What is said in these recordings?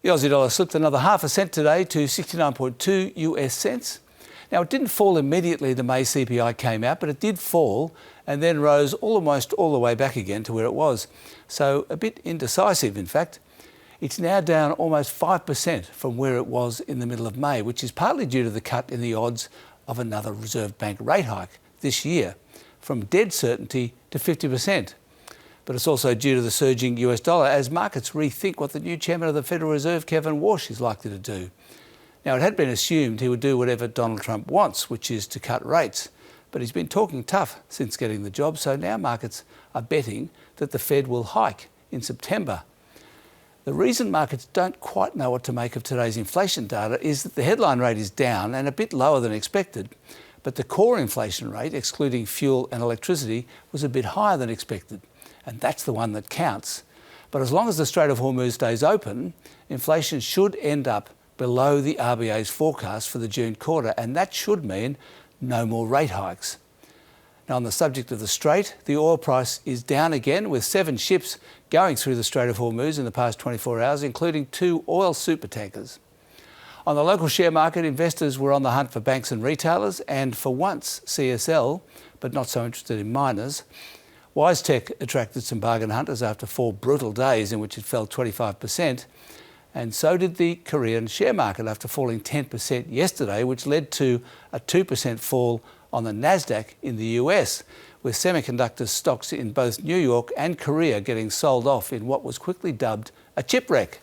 The Aussie dollar slipped another half a cent today to 69.2 US cents. Now, it didn't fall immediately the May CPI came out, but it did fall and then rose almost all the way back again to where it was. So a bit indecisive, in fact. It's now down almost 5% from where it was in the middle of May, which is partly due to the cut in the odds of another Reserve Bank rate hike this year, from dead certainty to 50%. But it's also due to the surging US dollar as markets rethink what the new chairman of the Federal Reserve, Kevin Warsh, is likely to do. Now, it had been assumed he would do whatever Donald Trump wants, which is to cut rates. But he's been talking tough since getting the job, so now markets are betting that the Fed will hike in September. The reason markets don't quite know what to make of today's inflation data is that the headline rate is down and a bit lower than expected, but the core inflation rate, excluding fuel and electricity, was a bit higher than expected. And that's the one that counts. But as long as the Strait of Hormuz stays open, inflation should end up below the RBA's forecast for the June quarter, and that should mean no more rate hikes. Now, on the subject of the Strait, the oil price is down again, with 7 ships going through the Strait of Hormuz in the past 24 hours, including 2 oil supertankers. On the local share market, investors were on the hunt for banks and retailers, and for once, CSL, but not so interested in miners. WiseTech attracted some bargain hunters after 4 brutal days in which it fell 25%, and so did the Korean share market after falling 10% yesterday, which led to a 2% fall on the Nasdaq in the US, with semiconductor stocks in both New York and Korea getting sold off in what was quickly dubbed a chip wreck.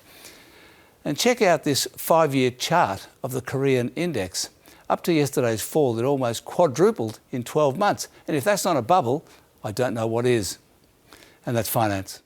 And check out this 5-year chart of the Korean index. Up to yesterday's fall, it almost quadrupled in 12 months. And if that's not a bubble, I don't know what is. And that's finance.